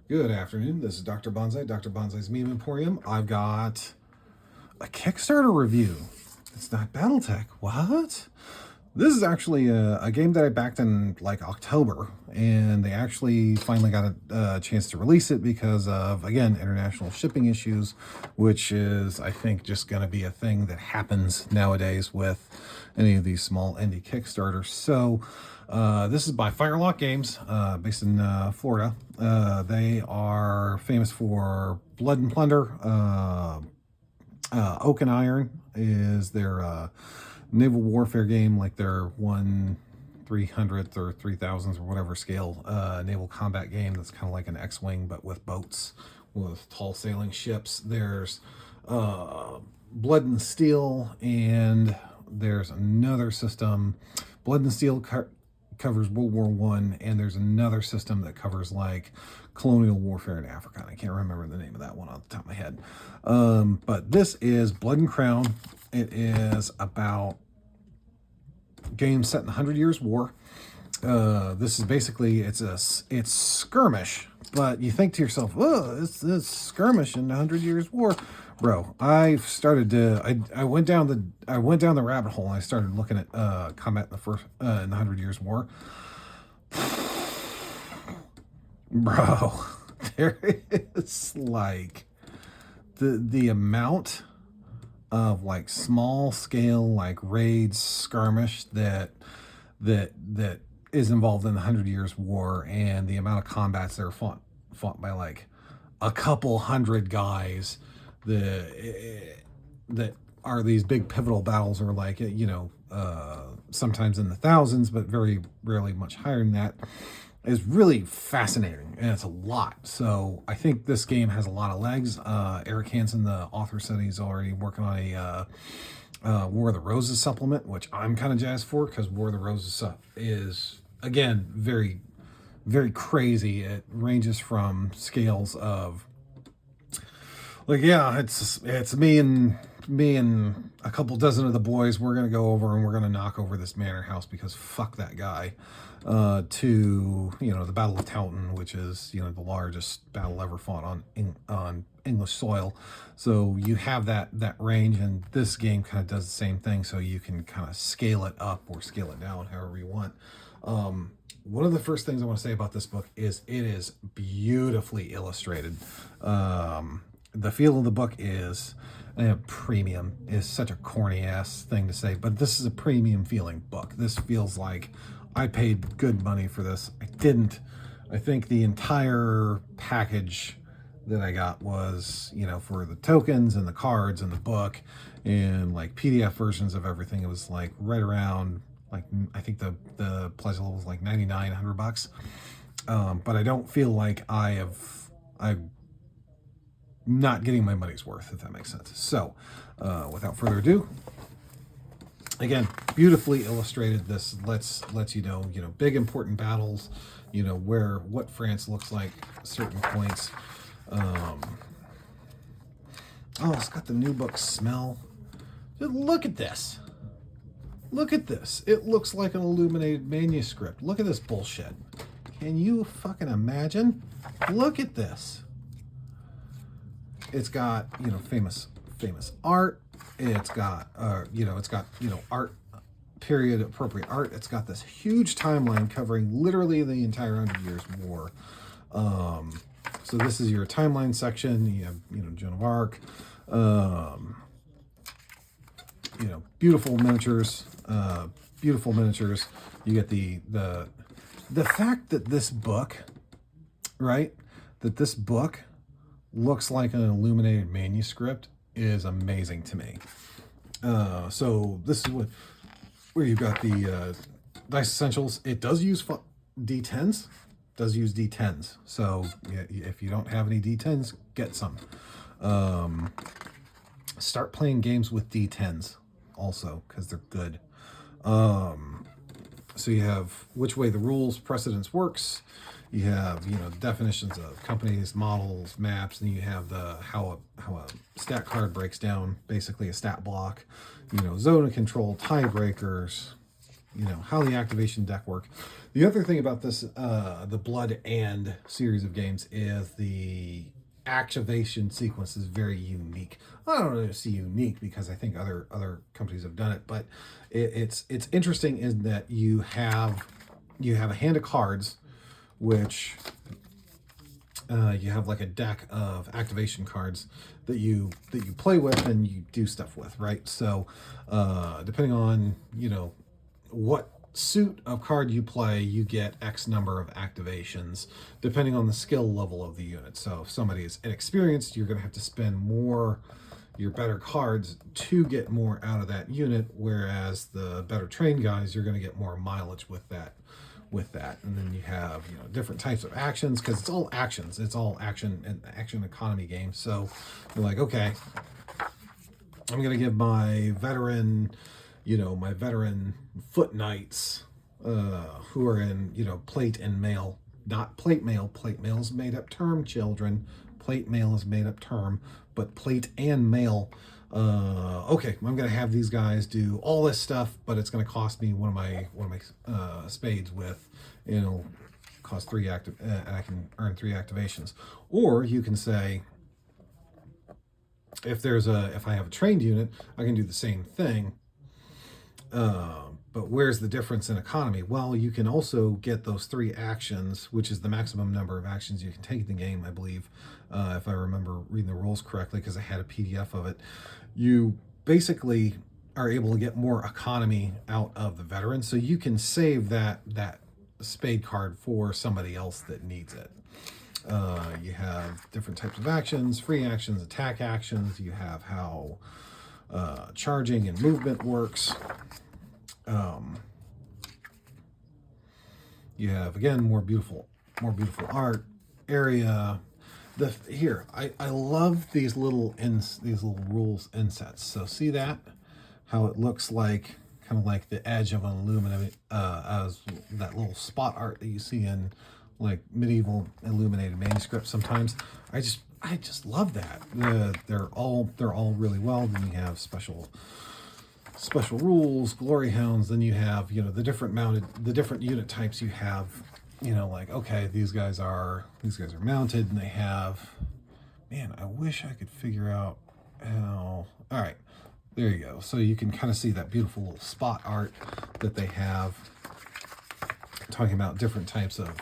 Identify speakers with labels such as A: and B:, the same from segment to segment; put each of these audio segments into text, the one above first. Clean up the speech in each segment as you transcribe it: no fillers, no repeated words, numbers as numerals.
A: Good afternoon. This is Dr. Bonsai, Dr. Bonsai's Meme Emporium. I've got a Kickstarter review. It's not Battletech. What? This is actually a game that I backed in like October, and they actually finally got a chance to release it because of, again, international shipping issues, which is, I think, just going to be a thing that happens nowadays with any of these small indie Kickstarters. So this is by Firelock Games, based in Florida. They are famous for Blood and Plunder. Oak and Iron is their naval warfare game, like their 1/300th or 3000th or whatever scale naval combat game that's kind of like an X-Wing but with boats, with tall sailing ships. There's Blood and Steel, and there's another system. Blood and Steel covers World War One, and there's another system that covers like colonial warfare in Africa. I can't remember the name of that one off the top of my head. But this is Blood and Crown. It is about games set in the 100 Years' War. This is basically it's skirmish, but you think to yourself, "Oh, it's skirmish in the 100 Years' War." Bro, I went down the rabbit hole and I started looking at combat in the 100 Years' War. Bro, there is like the amount of like small scale like raids, skirmish that is involved in the 100 Years' War, and the amount of combats that are fought by like a couple hundred guys that are these big pivotal battles, or like sometimes in the thousands, but very rarely much higher than that, is really fascinating, and it's a lot. So I think this game has a lot of legs. Eric Hansen, the author, said he's already working on a War of the Roses supplement, which I'm kind of jazzed for, because War of the Roses stuff is, again, very, very crazy. It ranges from scales of like, yeah, it's me and a couple dozen of the boys. We're gonna go over and we're gonna knock over this manor house because fuck that guy. To the Battle of Taunton, which is the largest battle ever fought on English soil. So you have that range, and this game kind of does the same thing. So you can kind of scale it up or scale it down however you want. One of the first things I want to say about this book is it is beautifully illustrated. The feel of the book is premium is such a corny ass thing to say, but this is a premium feeling book. This feels like I paid good money for this. I didn't. I think the entire package that I got was, for the tokens and the cards and the book and like PDF versions of everything, it was like right around, like, I think the price level was like $99-100. But I don't feel like I'm not getting my money's worth, if that makes sense. So, without further ado, again, beautifully illustrated. This lets you know, big important battles, what France looks like at certain points. Oh, it's got the new book smell. Dude, look at this. Look at this. It looks like an illuminated manuscript. Look at this bullshit. Can you fucking imagine? Look at this. It's got, famous art. It's got, art, period appropriate art. It's got this huge timeline covering literally the entire 100 Years' War. So this is your timeline section. You have, Joan of Arc. Beautiful miniatures. You get the fact that this book, right? That this book looks like an illuminated manuscript is amazing to me. So this is where you've got the Dice Essentials. It does use D10s. So if you don't have any D10s, get some. Start playing games with D10s also, because they're good. So you have which way the rules precedence works. You have definitions of companies, models, maps, and you have how a stat card breaks down, basically a stat block. Zone of control, tiebreakers, how the activation deck work. The other thing about this, the Blood and series of games, is the activation sequence is very unique. I don't know, see unique because I think other companies have done it, but it's interesting in that you have a hand of cards, which you have like a deck of activation cards that you play with and you do stuff with, right? So depending on what suit of card you play, you get X number of activations depending on the skill level of the unit. So if somebody is inexperienced, you're going to have to spend more your better cards to get more out of that unit, whereas the better trained guys, you're going to get more mileage with that. And then you have different types of actions, because it's all actions, it's all action and action economy game. So you're like, okay, I'm going to give my veteran foot knights, who are in, plate and mail, not plate mail. Plate mail is made up term, children. Plate mail is made up term, but plate and mail. Okay, I'm gonna have these guys do all this stuff, but it's gonna cost me one of my spades with, cost 3 active, and I can earn 3 activations. Or you can say, if I have a trained unit, I can do the same thing. But where's the difference in economy? Well, you can also get those 3 actions, which is the maximum number of actions you can take in the game, I believe, if I remember reading the rules correctly, because I had a PDF of it. You basically are able to get more economy out of the veteran, so you can save that spade card for somebody else that needs it. You have different types of actions, free actions, attack actions. You have how charging and movement works. You have, again, more beautiful art area. I love these little rules insets. So see that, how it looks like kind of like the edge of an illuminated, as that little spot art that you see in like medieval illuminated manuscripts sometimes. I just love that. They're all really well. Then you have special rules, glory hounds. Then you have the different unit types you have. Like, okay, these guys are mounted, and they have, man, I wish I could figure out how. All right, there you go. So you can kind of see that beautiful little spot art that they have, talking about different types of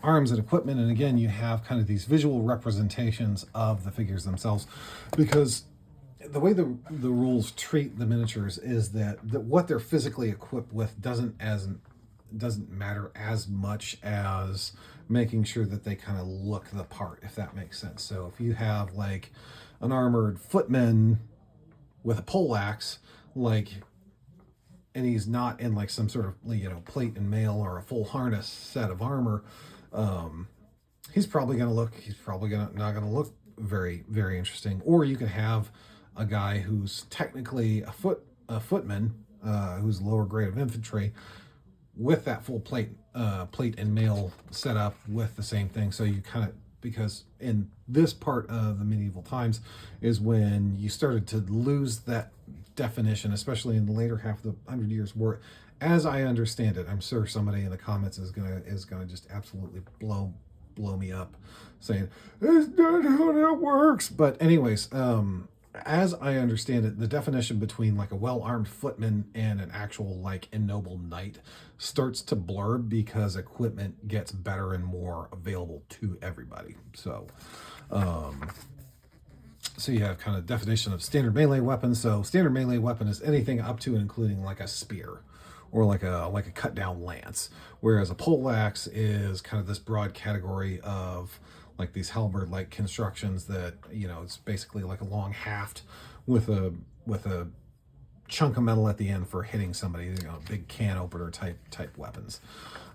A: arms and equipment. And again, you have kind of these visual representations of the figures themselves, because the way the rules treat the miniatures is that what they're physically equipped with doesn't matter as much as making sure that they kind of look the part, if that makes sense. So if you have like an armored footman with a poleaxe, and he's not in like some sort of plate and mail or a full harness set of armor, he's probably not gonna look very, very interesting. Or you could have a guy who's technically a footman, who's lower grade of infantry, with that full plate and mail setup with the same thing. So you kind of, because in this part of the medieval times is when you started to lose that definition, especially in the later half of the 100 Years' War. As I understand it, I'm sure somebody in the comments is gonna just absolutely blow me up, saying that's not how that works. But anyways, as I understand it, the definition between like a well-armed footman and an actual like ennobled knight starts to blur, because equipment gets better and more available to everybody. So you have kind of definition of standard melee weapons. So standard melee weapon is anything up to and including like a spear or like a cut down lance, whereas a poleaxe is kind of this broad category of like these halberd like constructions that it's basically like a long haft with a chunk of metal at the end for hitting somebody, big can opener type weapons.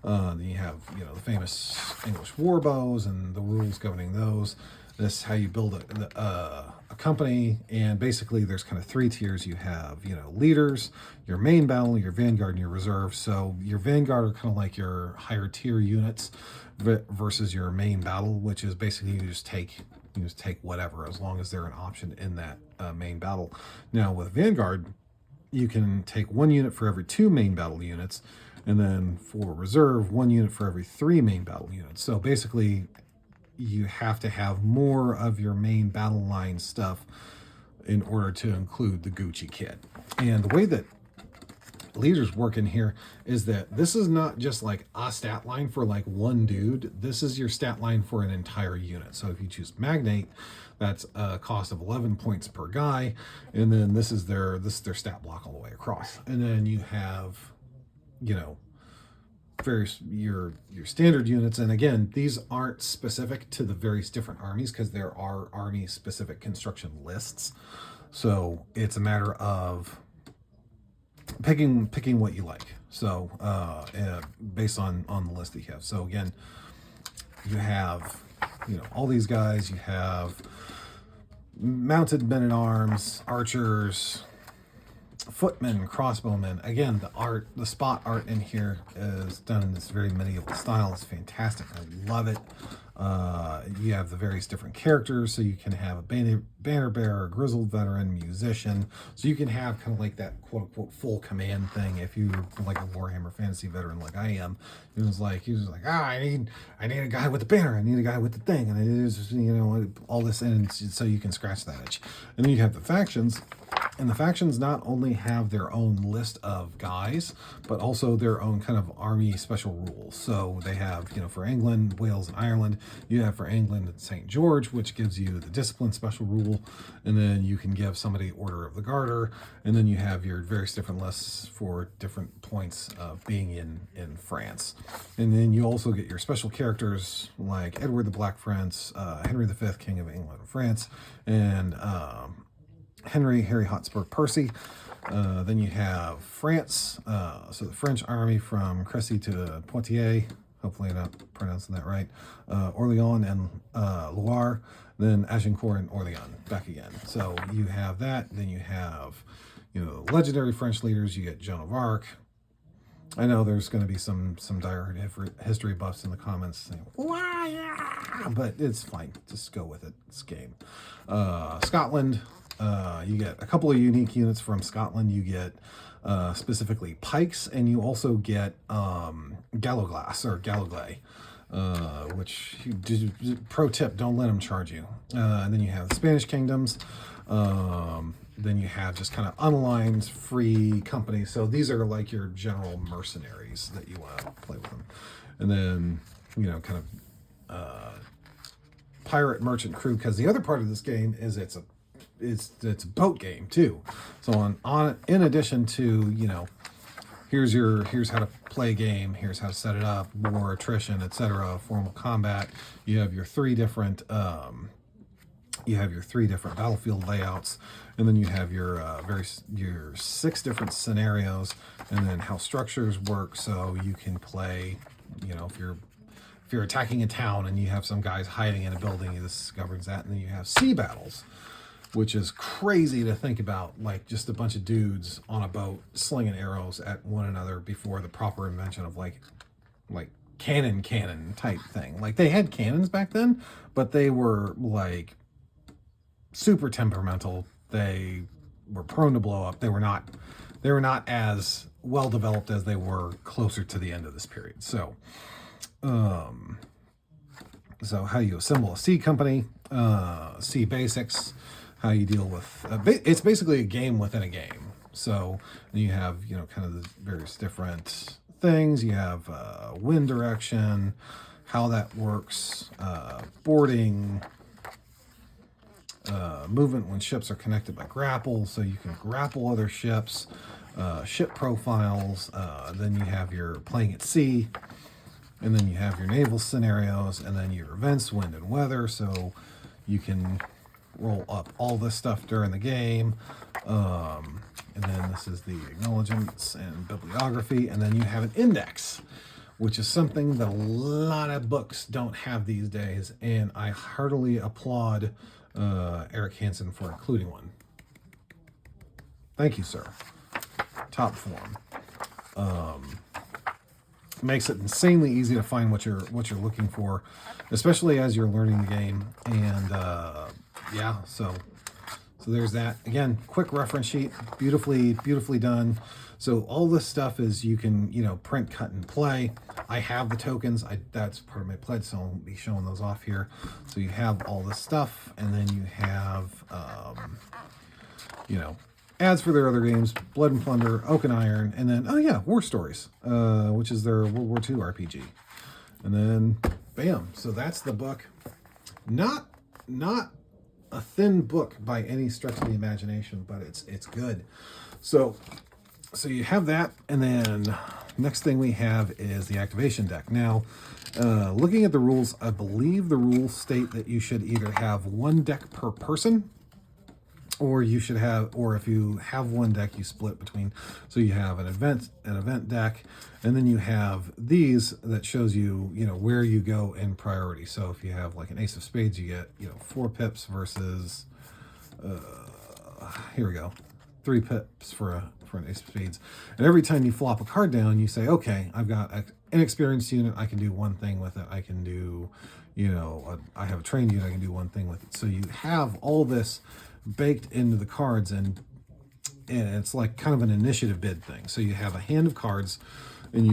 A: Then you have the famous English war bows and the rules governing those. This is how you build a company, and basically there's kind of 3 tiers. You have leaders, your main battle, your vanguard, and your reserve. So your vanguard are kind of like your higher tier units versus your main battle, which is basically you just take whatever, as long as they're an option in that main battle. Now with vanguard, you can take 1 unit for every 2 main battle units, and then for reserve, 1 unit for every 3 main battle units. So basically, you have to have more of your main battle line stuff in order to include the Gucci kit. And the way that leaders work in here is that this is not just like a stat line for like one dude. This is your stat line for an entire unit. So if you choose Magnate, that's a cost of 11 points per guy, and then this is their stat block all the way across. And then you have, you know, various your standard units. And again, these aren't specific to the various different armies because there are army specific construction lists. So it's a matter of picking what you like. So based on the list that you have. So again, you have, you know, all these guys. You have mounted men-at-arms, archers, footmen, crossbowmen. Again, the spot art in here is done in this very medieval style. It's fantastic. I love it. You have the various different characters, so you can have a banner bearer, a grizzled veteran, musician. So you can have kind of like that quote-unquote full command thing. If you're like a Warhammer Fantasy veteran like I am, he was like, I need a guy with the banner, I need a guy with the thing, and it is, you know, all this, and so you can scratch that itch. And then you have the factions. And the factions not only have their own list of guys, but also their own kind of army special rules. So they have, you know, for England, Wales, and Ireland, you have for England St. George, which gives you the discipline special rule. And then you can give somebody Order of the Garter. And then you have your various different lists for different points of being in France. And then you also get your special characters like Edward the Black Prince, Henry V, King of England and France, and Harry Hotspur Percy. Then you have France, so the French army from Crécy to Poitiers, hopefully I'm not pronouncing that right, Orléans and Loire, then Agincourt and Orléans back again. So you have that. Then you have, you know, legendary French leaders. You get Joan of Arc. I know there's going to be some diehard history buffs in the comments saying, why? But it's fine. Just go with it. It's game. Scotland. You get a couple of unique units from Scotland. You get specifically pikes, and you also get Galloglass or Gallogly, which, pro tip, don't let them charge you. And then you have the Spanish kingdoms. Then you have just kind of unaligned free companies. So these are like your general mercenaries that you want to play with them. And then, you know, kind of pirate merchant crew, because the other part of this game is it's a boat game too. So in addition to, you know, here's how to play a game, here's how to set it up, war, attrition, etc., formal combat. You have your three different battlefield layouts, and then you have your 6 different scenarios, and then how structures work. So you can play, you know, if you're attacking a town and you have some guys hiding in a building, this governs that. And then you have sea battles, which is crazy to think about, like just a bunch of dudes on a boat slinging arrows at one another before the proper invention of like cannon type thing. Like they had cannons back then, but they were like super temperamental. They were prone to blow up. They were not as well developed as they were closer to the end of this period. So so how you assemble a sea company, sea basics, how you deal with it's basically a game within a game. So you have, you know, kind of the various different things. You have wind direction, how that works, boarding, movement when ships are connected by grapple, so you can grapple other ships, ship profiles, then you have your playing at sea, and then you have your naval scenarios, and then your events, wind and weather, so you can roll up all this stuff during the game. And then this is the acknowledgements and bibliography, and then you have an index, which is something that a lot of books don't have these days, and I heartily applaud Eric Hansen for including one. Thank you, sir. Top form. Makes it insanely easy to find what you're looking for, especially as you're learning the game. And yeah, so So there's that. Again, quick reference sheet, beautifully done. So all this stuff is you can, print, cut, and play. I have the tokens. That's part of my pledge, so I'll be showing those off here. So you have all this stuff, and then you have, ads for their other games, Blood and Plunder, Oak and Iron, and then, War Stories, which is their World War II RPG. And then, bam. So that's the book. Not a thin book by any stretch of the imagination, but it's good. So you have that, and then next thing we have is the activation deck. Now, looking at the rules, I believe the rules state that you should either have one deck per person, or if you have one deck, you split between. So you have an event deck, and then you have these that shows you, where you go in priority. So if you have like an ace of spades, you get, 4 pips versus, here we go, 3 pips for an ace of spades. And every time you flop a card down, you say, okay, I've got an inexperienced unit, I can do one thing with it. I can do, I have a trained unit, I can do one thing with it. So you have all this baked into the cards, and it's like kind of an initiative bid thing. So you have a hand of cards, and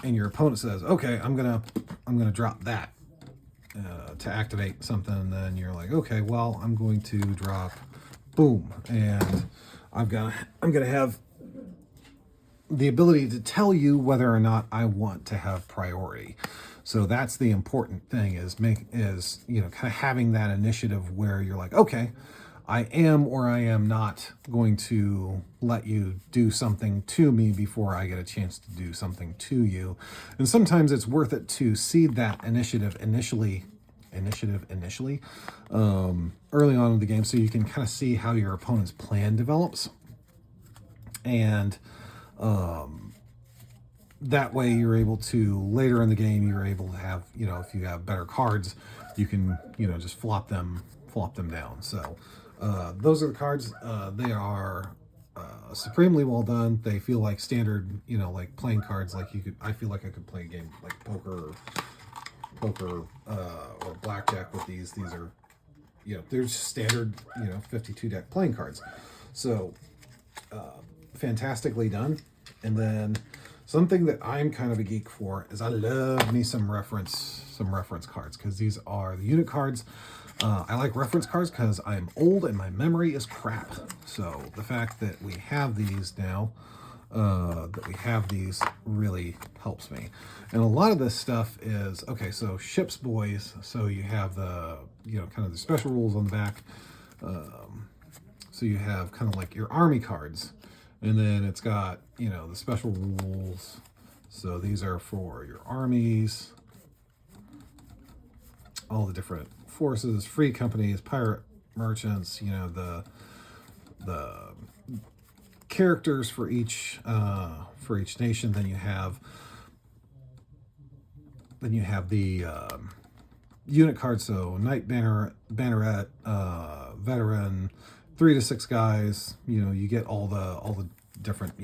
A: your opponent says, okay, I'm gonna drop that to activate something, and then you're like, okay, well, I'm going to drop boom, and I'm gonna have the ability to tell you whether or not I want to have priority. So that's the important thing, is kind of having that initiative where you're like, okay, I am or I am not going to let you do something to me before I get a chance to do something to you. And sometimes it's worth it to seed that initiative initially, early on in the game, so you can kind of see how your opponent's plan develops. And that way you're able to, later in the game, you're able to have, if you have better cards, you can, just flop them down. So those are the cards. They are supremely well done. They feel like standard, like playing cards. Like I feel like I could play a game like poker or blackjack with these. These are, they're just standard, 52 deck playing cards. So fantastically done. And then something that I'm kind of a geek for is I love me some reference cards, because these are the unit cards. I like reference cards because I'm old and my memory is crap. So the fact that we have these now, really helps me. And a lot of this stuff is, okay, so Ship's Boys. So you have the, kind of the special rules on the back. So you have kind of like your army cards. And then it's got, the special rules. So these are for your armies, all the different forces, free companies, pirate merchants, the characters for each nation. Then you have the unit cards. So Knight, Banneret, Veteran, 3 to 6 guys. You get all the different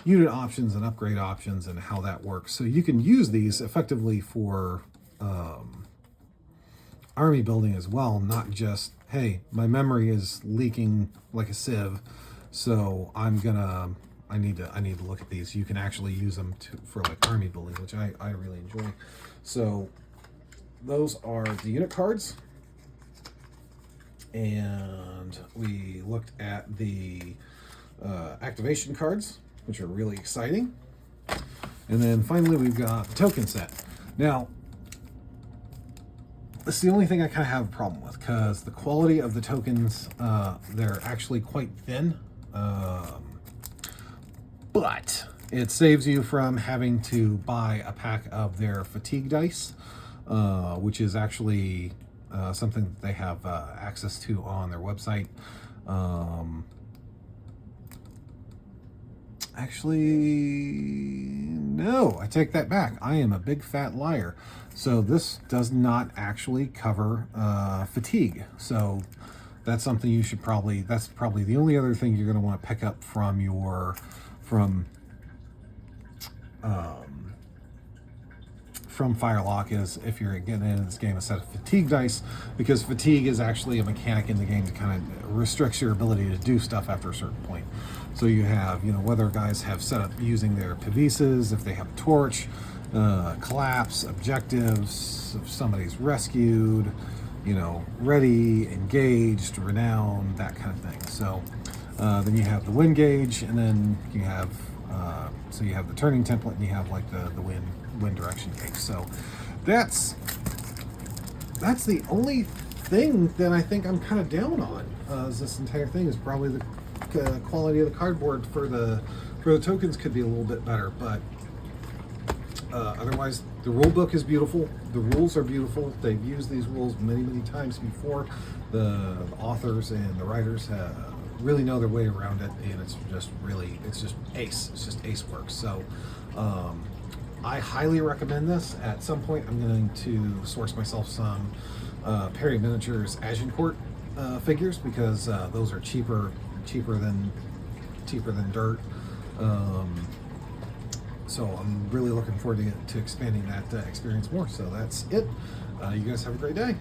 A: unit options and upgrade options and how that works. So you can use these effectively for army building as well, not just, hey, my memory is leaking like a sieve, so I need to look at these. You can actually use them for like army building, which I really enjoy. So those are the unit cards. And we looked at the activation cards, which are really exciting. And then finally we've got the token set. Now, this is the only thing I kind of have a problem with, because the quality of the tokens, they're actually quite thin. But it saves you from having to buy a pack of their fatigue dice, which is actually something that they have access to on their website. Actually, no, I take that back. I am a big fat liar. So this does not actually cover fatigue. So that's something you should that's probably the only other thing you're going to want to pick up from from Firelock is if you're getting into this game, a set of fatigue dice, because fatigue is actually a mechanic in the game that kind of restricts your ability to do stuff after a certain point. So you have, whether guys have set up using their Pavises, if they have a torch, collapse, objectives, if somebody's rescued, ready, engaged, renowned, that kind of thing. So then you have the wind gauge, and then you have you have the turning template, and you have like the wind direction gauge. So that's the only thing that I think I'm kind of down on. Is this entire thing is probably the quality of the cardboard for the tokens could be a little bit better, but otherwise the rule book is beautiful. The rules are beautiful. They've used these rules many times before. The authors and the writers really know their way around it, and it's just ace. It's just ace work. So I highly recommend this. At some point I'm going to source myself some Perry Miniatures Agincourt figures, because those are cheaper than dirt. So I'm really looking forward to expanding that experience more. So that's it. You guys have a great day.